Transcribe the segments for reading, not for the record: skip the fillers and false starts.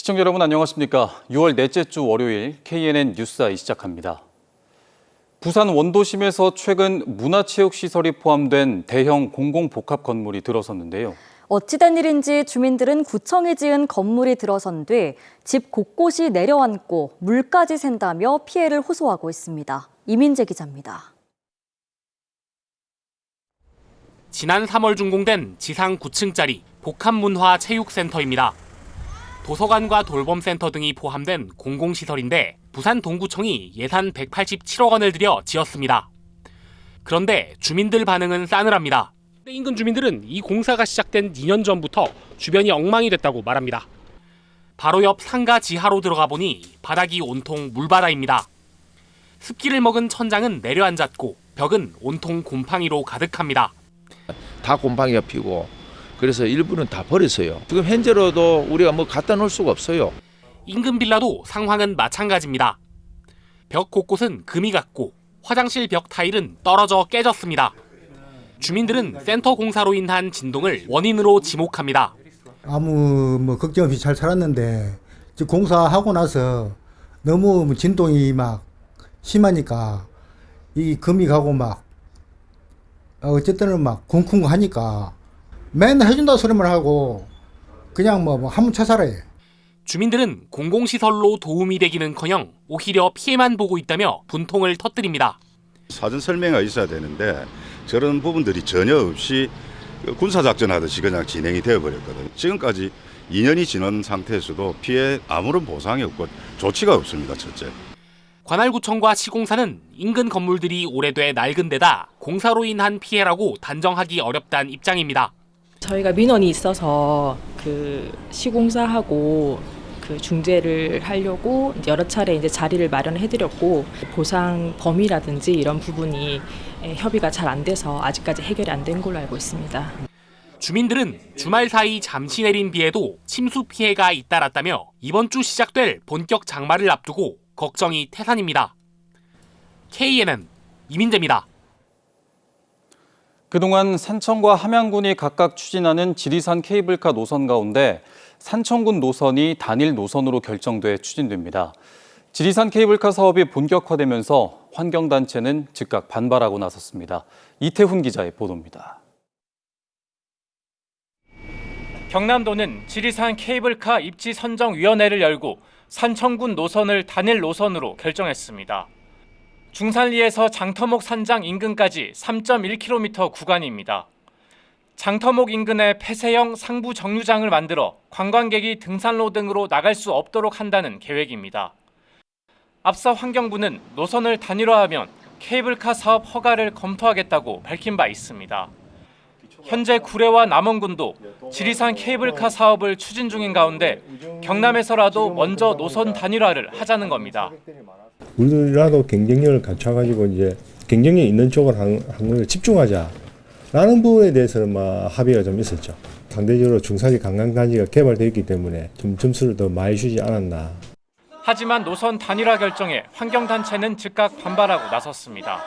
시청자 여러분 안녕하십니까? 6월 넷째 주 월요일 KNN 뉴스아이 시작합니다. 부산 원도심에서 최근 문화체육시설이 포함된 대형 공공복합 건물이 들어섰는데요. 어찌된 일인지 주민들은 구청이 지은 건물이 들어선 뒤 집 곳곳이 내려앉고 물까지 샌다며 피해를 호소하고 있습니다. 이민재 기자입니다. 지난 3월 준공된 지상 9층짜리 복합문화체육센터입니다. 도서관과 돌봄센터 등이 포함된 공공시설인데 부산 동구청이 예산 187억 원을 들여 지었습니다. 그런데 주민들 반응은 싸늘합니다. 인근 주민들은 이 공사가 시작된 2년 전부터 주변이 엉망이 됐다고 말합니다. 바로 옆 상가 지하로 들어가 보니 바닥이 온통 물바다입니다. 습기를 먹은 천장은 내려앉았고 벽은 온통 곰팡이로 가득합니다. 다 곰팡이가 피고 그래서 일부는 다 버렸어요. 지금 현재로도 우리가 뭐 갖다 놓을 수가 없어요. 인근 빌라도 상황은 마찬가지입니다. 벽 곳곳은 금이 갔고 화장실 벽 타일은 떨어져 깨졌습니다. 주민들은 센터 공사로 인한 진동을 원인으로 지목합니다. 아무 걱정 없이 잘 살았는데 공사하고 나서 너무 진동이 막 심하니까 이 금이 가고 막 어쨌든 막 쿵쿵 하니까 맨날 해준다 소리만 하고 그냥 뭐 한문 쳐살아요. 주민들은 공공시설로 도움이 되기는커녕 오히려 피해만 보고 있다며 분통을 터뜨립니다. 사전 설명이 있어야 되는데 저런 부분들이 전혀 없이 군사작전 하듯이 그냥 진행이 되어버렸거든요. 지금까지 2년이 지난 상태에서도 피해 아무런 보상이 없고 조치가 없습니다. 첫째. 관할구청과 시공사는 인근 건물들이 오래돼 낡은 데다 공사로 인한 피해라고 단정하기 어렵다는 입장입니다. 저희가 민원이 있어서 시공사하고 중재를 하려고 여러 차례 이제 자리를 마련해드렸고 보상 범위라든지 이런 부분이 협의가 잘 안 돼서 아직까지 해결이 안 된 걸로 알고 있습니다. 주민들은 주말 사이 잠시 내린 비에도 침수 피해가 잇따랐다며 이번 주 시작될 본격 장마를 앞두고 걱정이 태산입니다. KNN 이민재입니다. 그동안 산청과 함양군이 각각 추진하는 지리산 케이블카 노선 가운데 산청군 노선이 단일 노선으로 결정돼 추진됩니다. 지리산 케이블카 사업이 본격화되면서 환경단체는 즉각 반발하고 나섰습니다. 이태훈 기자의 보도입니다. 경남도는 지리산 케이블카 입지 선정위원회를 열고 산청군 노선을 단일 노선으로 결정했습니다. 중산리에서 장터목 산장 인근까지 3.1km 구간입니다. 장터목 인근에 폐쇄형 상부 정류장을 만들어 관광객이 등산로 등으로 나갈 수 없도록 한다는 계획입니다. 앞서 환경부는 노선을 단일화하면 케이블카 사업 허가를 검토하겠다고 밝힌 바 있습니다. 현재 구례와 남원군도 지리산 케이블카 사업을 추진 중인 가운데 경남에서라도 먼저 노선 단일화를 하자는 겁니다. 우리라도 경쟁력을 갖춰가지고 이제 경쟁력 있는 쪽을 하는 걸 집중하자라는 부분에 대해서는 합의가 좀 있었죠. 상대적으로 중산리 관광단지가 개발되어 있기 때문에 좀 점수를 더 많이 주지 않았나. 하지만 노선 단일화 결정에 환경단체는 즉각 반발하고 나섰습니다.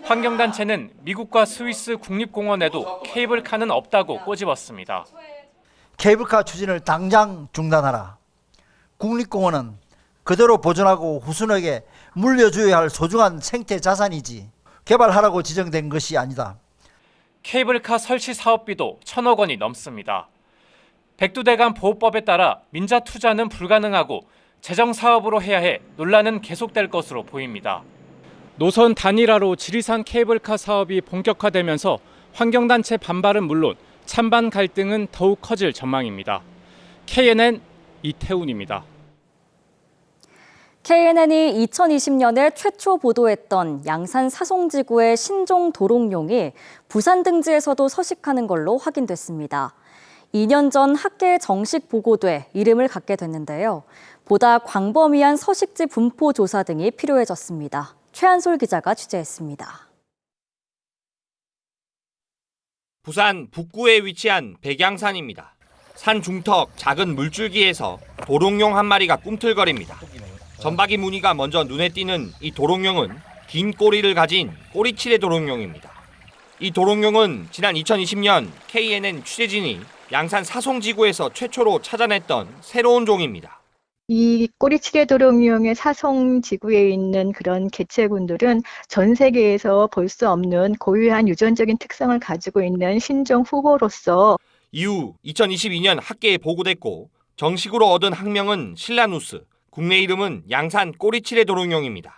환경단체는 미국과 스위스 국립공원에도 케이블카는 없다고 꼬집었습니다. 케이블카 추진을 당장 중단하라. 국립공원은 그대로 보존하고 후순에게 물려줘야 할 소중한 생태 자산이지 개발하라고 지정된 것이 아니다. 케이블카 설치 사업비도 1,000억 원이 넘습니다. 백두대간 보호법에 따라 민자 투자는 불가능하고 재정 사업으로 해야 해 논란은 계속될 것으로 보입니다. 노선 단일화로 지리산 케이블카 사업이 본격화되면서 환경단체 반발은 물론 찬반 갈등은 더욱 커질 전망입니다. KNN 이태훈입니다. KNN이 2020년에 최초 보도했던 양산 사송지구의 신종 도롱뇽이 부산 등지에서도 서식하는 걸로 확인됐습니다. 2년 전 학계에 정식 보고돼 이름을 갖게 됐는데요. 보다 광범위한 서식지 분포 조사 등이 필요해졌습니다. 최한솔 기자가 취재했습니다. 부산 북구에 위치한 백양산입니다. 산 중턱 작은 물줄기에서 도롱뇽 한 마리가 꿈틀거립니다. 점박이 무늬가 먼저 눈에 띄는 이 도롱뇽은 긴 꼬리를 가진 꼬리치레 도롱뇽입니다. 이 도롱뇽은 지난 2020년 KNN 취재진이 양산 사송지구에서 최초로 찾아냈던 새로운 종입니다. 이 꼬리치레 도롱뇽의 사송 지구에 있는 그런 개체군들은 전 세계에서 볼 수 없는 고유한 유전적인 특성을 가지고 있는 신종 후보로서 이후 2022년 학계에 보고됐고 정식으로 얻은 학명은 실라누스, 국내 이름은 양산 꼬리치레 도롱뇽입니다.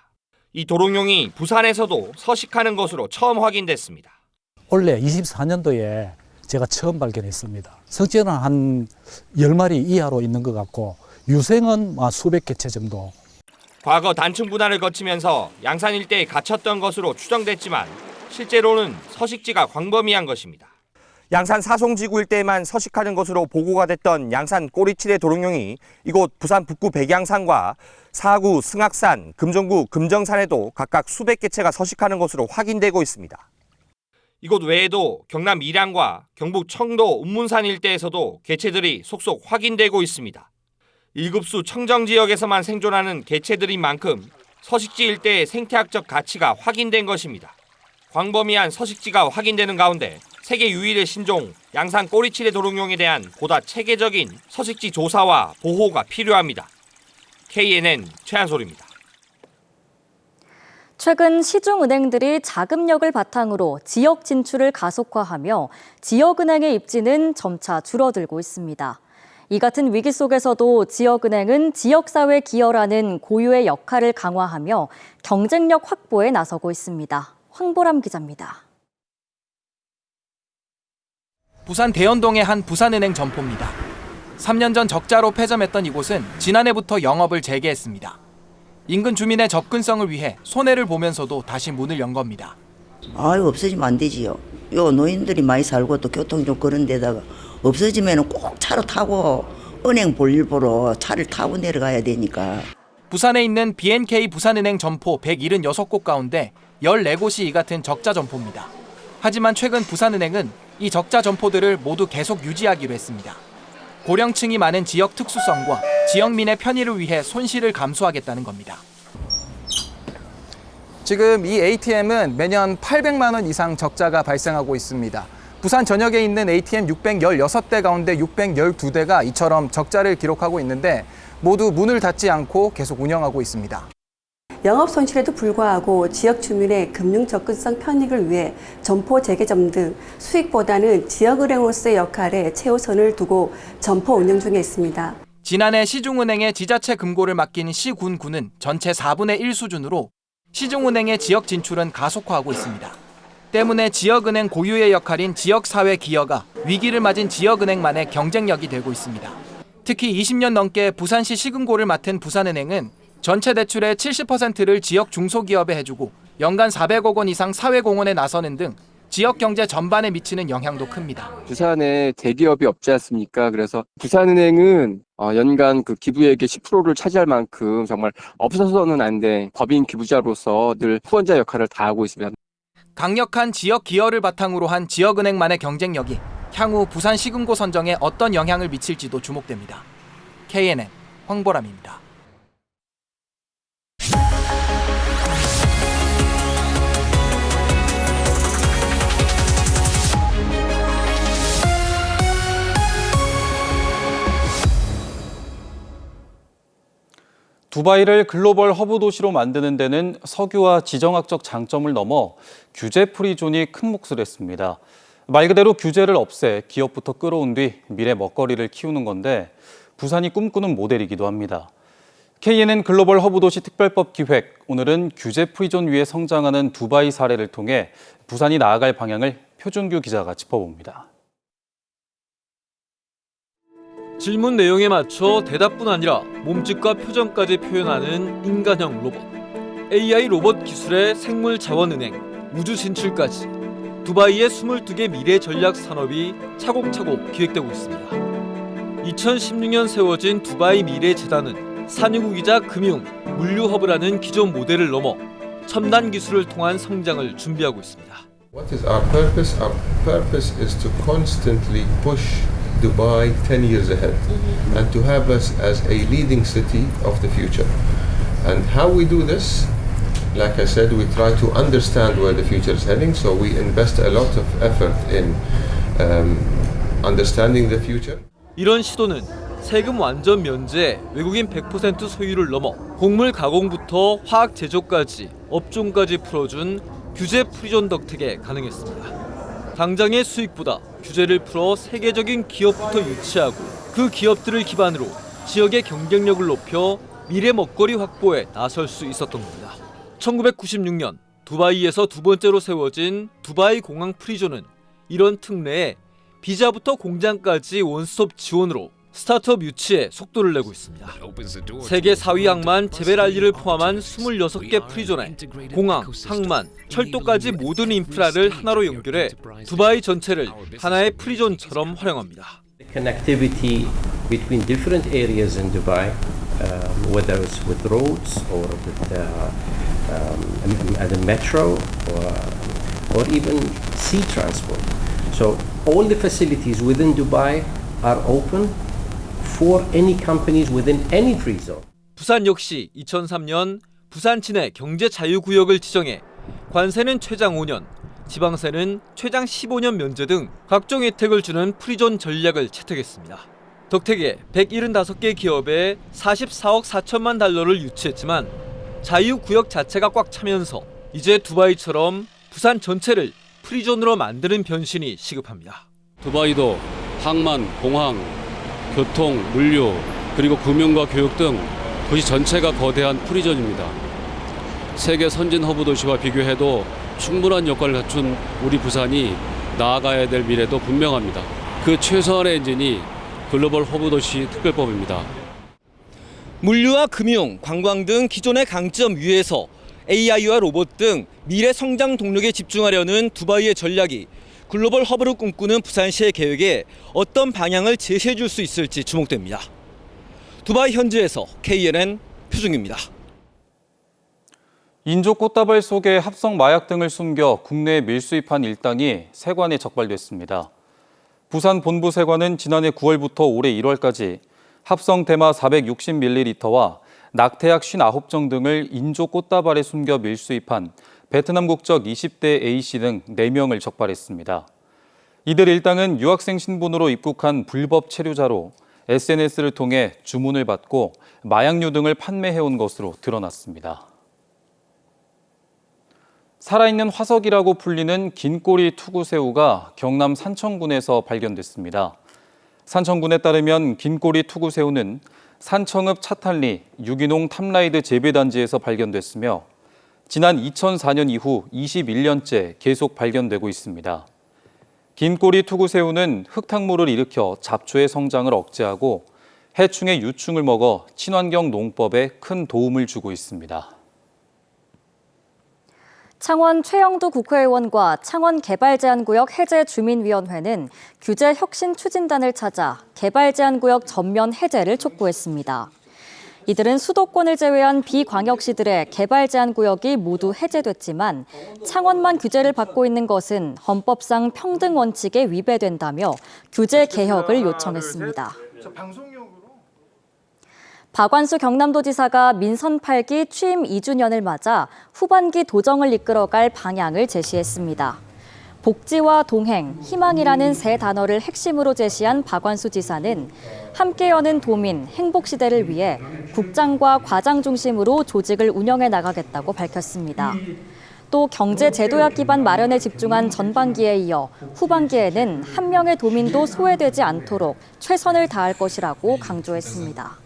이 도롱뇽이 부산에서도 서식하는 것으로 처음 확인됐습니다. 올해 24년도에 제가 처음 발견했습니다. 성체는 한 10마리 이하로 있는 것 같고 유생은 수백 개체 정도. 과거 단층 분할을 거치면서 양산 일대에 갇혔던 것으로 추정됐지만 실제로는 서식지가 광범위한 것입니다. 양산 사송지구 일대에만 서식하는 것으로 보고가 됐던 양산 꼬리치레 도롱뇽이 이곳 부산 북구 백양산과 사구 승악산, 금정구 금정산에도 각각 수백 개체가 서식하는 것으로 확인되고 있습니다. 이곳 외에도 경남 밀양과 경북 청도 운문산 일대에서도 개체들이 속속 확인되고 있습니다. 1급수 청정 지역에서만 생존하는 개체들인 만큼 서식지 일대의 생태학적 가치가 확인된 것입니다. 광범위한 서식지가 확인되는 가운데 세계 유일의 신종 양산 꼬리치레 도롱뇽에 대한 보다 체계적인 서식지 조사와 보호가 필요합니다. KNN 최한솔입니다. 최근 시중은행들이 자금력을 바탕으로 지역 진출을 가속화하며 지역은행의 입지는 점차 줄어들고 있습니다. 이 같은 위기 속에서도 지역은행은 지역사회 기여라는 고유의 역할을 강화하며 경쟁력 확보에 나서고 있습니다. 황보람 기자입니다. 부산 대연동의 한 부산은행 점포입니다. 3년 전 적자로 폐점했던 이곳은 지난해부터 영업을 재개했습니다. 인근 주민의 접근성을 위해 손해를 보면서도 다시 문을 연 겁니다. 없어지면 안 되지요. 요 노인들이 많이 살고 또 교통이 좀 그런 데다가 없어지면 꼭 차로 타고 은행 볼일 보러 차를 타고 내려가야 되니까. 부산에 있는 BNK 부산은행 점포 176곳 가운데 14곳이 이 같은 적자 점포입니다. 하지만 최근 부산은행은 이 적자 점포들을 모두 계속 유지하기로 했습니다. 고령층이 많은 지역 특수성과 지역민의 편의를 위해 손실을 감수하겠다는 겁니다. 지금 이 ATM은 매년 800만 원 이상 적자가 발생하고 있습니다. 부산 전역에 있는 ATM 616대 가운데 612대가 이처럼 적자를 기록하고 있는데 모두 문을 닫지 않고 계속 운영하고 있습니다. 영업 손실에도 불구하고 지역 주민의 금융 접근성 편익을 위해 점포 재개점 등 수익보다는 지역은행으로서의 역할에 최우선을 두고 점포 운영 중에 있습니다. 지난해 시중은행의 지자체 금고를 맡긴 시군구는 전체 4분의 1 수준으로 시중은행의 지역 진출은 가속화하고 있습니다. 때문에 지역은행 고유의 역할인 지역사회 기여가 위기를 맞은 지역은행만의 경쟁력이 되고 있습니다. 특히 20년 넘게 부산시 시금고를 맡은 부산은행은 전체 대출의 70%를 지역 중소기업에 해주고 연간 400억 원 이상 사회공헌에 나서는 등 지역 경제 전반에 미치는 영향도 큽니다. 부산에 대기업이 없지 않습니까? 그래서 부산은행은 연간 그 기부액의 10%를 차지할 만큼 정말 없어서는 안 돼 법인 기부자로서 늘 후원자 역할을 다하고 있습니다. 강력한 지역 기여를 바탕으로 한 지역은행만의 경쟁력이 향후 부산 시금고 선정에 어떤 영향을 미칠지도 주목됩니다. KNN 황보람입니다. 두바이를 글로벌 허브 도시로 만드는 데는 석유와 지정학적 장점을 넘어 규제 프리존이 큰 몫을 했습니다. 말 그대로 규제를 없애 기업부터 끌어온 뒤 미래 먹거리를 키우는 건데 부산이 꿈꾸는 모델이기도 합니다. KNN 글로벌 허브 도시 특별법 기획, 오늘은 규제 프리존 위에 성장하는 두바이 사례를 통해 부산이 나아갈 방향을 표준규 기자가 짚어봅니다. 질문 내용에 맞춰 대답뿐 아니라 몸짓과 표정까지 표현하는 인간형 로봇. AI 로봇 기술의 생물자원은행, 우주 진출까지 두바이의 22개 미래 전략 산업이 차곡차곡 기획되고 있습니다. 2016년 세워진 두바이 미래재단은 산유국이자 금융, 물류 허브라는 기존 모델을 넘어 첨단 기술을 통한 성장을 준비하고 있습니다. What is our purpose? Our purpose is to constantly push Dubai 10 years ahead and to have us as a leading city of the future. And how we do this? Like I said, we try to understand where the future is heading, so we invest a lot of effort in understanding the future. 이런 시도는 세금 완전 면제, 외국인 100% 소유를 넘어 곡물 가공부터 화학 제조까지 업종까지 풀어준 규제 프리존 덕택에 가능했습니다. 당장의 수익보다 규제를 풀어 세계적인 기업부터 유치하고 그 기업들을 기반으로 지역의 경쟁력을 높여 미래 먹거리 확보에 나설 수 있었던 겁니다. 1996년 두바이에서 두 번째로 세워진 두바이 공항 프리존은 이런 특례에 비자부터 공장까지 원스톱 지원으로 스타트업 유치에 속도를 내고 있습니다. 세계 4위 항만 제벨알리를 포함한 26개 프리존에 공항, 항만, 철도까지 모든 인프라를 하나로 연결해 두바이 전체를 하나의 프리존처럼 활용합니다. Connectivity between different areas in Dubai, whether it's with roads or with the metro or even sea transport. So all the facilities within Dubai are open for any companies within any free zone. 부산 역시 2003년 부산 진해 경제자유구역을 지정해 관세는 최장 5년, 지방세는 최장 15년 면제 등 각종 혜택을 주는 프리존 전략을 채택했습니다. 덕택에 175개 기업에 44억 4천만 달러를 유치했지만 자유구역 자체가 꽉 차면서 이제 두바이처럼 부산 전체를 프리존으로 만드는 변신이 시급합니다. 두바이도 항만, 공항, 교통, 물류, 그리고 금융과 교육 등 도시 전체가 거대한 프리존입니다. 세계 선진 허브 도시와 비교해도 충분한 여건을 갖춘 우리 부산이 나아가야 될 미래도 분명합니다. 그 최소한의 엔진이 글로벌 허브 도시 특별법입니다. 물류와 금융, 관광 등 기존의 강점 위에서 AI와 로봇 등 미래 성장 동력에 집중하려는 두바이의 전략이 글로벌 허브를 꿈꾸는 부산시의 계획에 어떤 방향을 제시해 줄 수 있을지 주목됩니다. 두바이 현지에서 KNN 표중입니다. 인조 꽃다발 속에 합성 마약 등을 숨겨 국내에 밀수입한 일당이 세관에 적발됐습니다. 부산 본부 세관은 지난해 9월부터 올해 1월까지 합성 대마 460ml와 낙태약 59정 등을 인조 꽃다발에 숨겨 밀수입한 베트남 국적 20대 A씨 등 4명을 적발했습니다. 이들 일당은 유학생 신분으로 입국한 불법 체류자로 SNS를 통해 주문을 받고 마약류 등을 판매해온 것으로 드러났습니다. 살아있는 화석이라고 불리는 긴꼬리 투구새우가 경남 산청군에서 발견됐습니다. 산청군에 따르면 긴꼬리 투구새우는 산청읍 차탄리 유기농 탑라이드 재배단지에서 발견됐으며 지난 2004년 이후 21년째 계속 발견되고 있습니다. 긴꼬리 투구새우는 흙탕물을 일으켜 잡초의 성장을 억제하고 해충의 유충을 먹어 친환경 농법에 큰 도움을 주고 있습니다. 창원 최영두 국회의원과 창원개발제한구역 해제주민위원회는 규제 혁신 추진단을 찾아 개발제한구역 전면 해제를 촉구했습니다. 이들은 수도권을 제외한 비광역시들의 개발제한구역이 모두 해제됐지만 창원만 규제를 받고 있는 것은 헌법상 평등 원칙에 위배된다며 규제 개혁을 요청했습니다. 박완수 경남도지사가 민선 8기 취임 2주년을 맞아 후반기 도정을 이끌어갈 방향을 제시했습니다. 복지와 동행, 희망이라는 세 단어를 핵심으로 제시한 박완수 지사는 함께 여는 도민, 행복시대를 위해 국장과 과장 중심으로 조직을 운영해 나가겠다고 밝혔습니다. 또 경제제도약 기반 마련에 집중한 전반기에 이어 후반기에는 한 명의 도민도 소외되지 않도록 최선을 다할 것이라고 강조했습니다.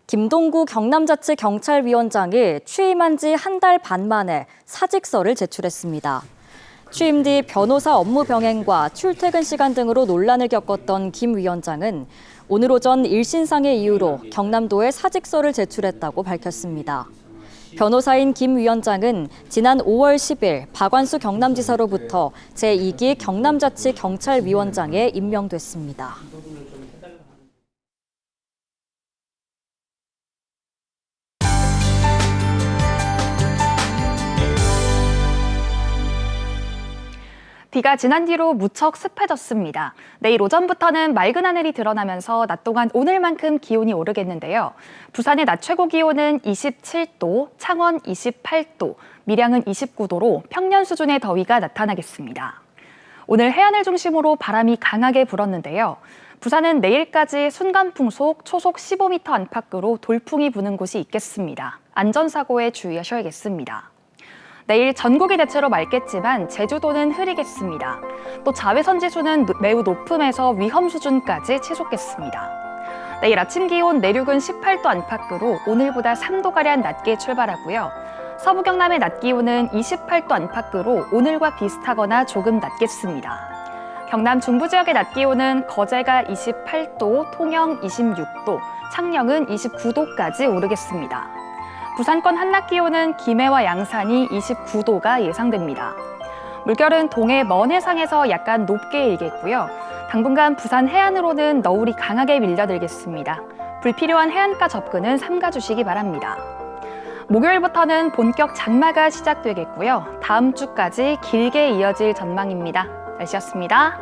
김동구 경남자치경찰위원장이 취임한 지 한 달 반 만에 사직서를 제출했습니다. 취임 뒤 변호사 업무 병행과 출퇴근 시간 등으로 논란을 겪었던 김 위원장은 오늘 오전 일신상의 이유로 경남도에 사직서를 제출했다고 밝혔습니다. 변호사인 김 위원장은 지난 5월 10일 박완수 경남지사로부터 제2기 경남자치경찰위원장에 임명됐습니다. 비가 지난 뒤로 무척 습해졌습니다. 내일 오전부터는 맑은 하늘이 드러나면서 낮 동안 오늘만큼 기온이 오르겠는데요. 부산의 낮 최고 기온은 27도, 창원 28도, 밀양은 29도로 평년 수준의 더위가 나타나겠습니다. 오늘 해안을 중심으로 바람이 강하게 불었는데요. 부산은 내일까지 순간풍속 초속 15m 안팎으로 돌풍이 부는 곳이 있겠습니다. 안전사고에 주의하셔야겠습니다. 내일 전국이 대체로 맑겠지만 제주도는 흐리겠습니다. 또 자외선 지수는 매우 높음에서 위험 수준까지 치솟겠습니다. 내일 아침 기온 내륙은 18도 안팎으로 오늘보다 3도가량 낮게 출발하고요. 서부 경남의 낮 기온은 28도 안팎으로 오늘과 비슷하거나 조금 낮겠습니다. 경남 중부 지역의 낮 기온은 거제가 28도, 통영 26도, 창녕은 29도까지 오르겠습니다. 부산권 한낮 기온은 김해와 양산이 29도가 예상됩니다. 물결은 동해 먼 해상에서 약간 높게 일겠고요. 당분간 부산 해안으로는 너울이 강하게 밀려들겠습니다. 불필요한 해안가 접근은 삼가주시기 바랍니다. 목요일부터는 본격 장마가 시작되겠고요. 다음 주까지 길게 이어질 전망입니다. 날씨였습니다.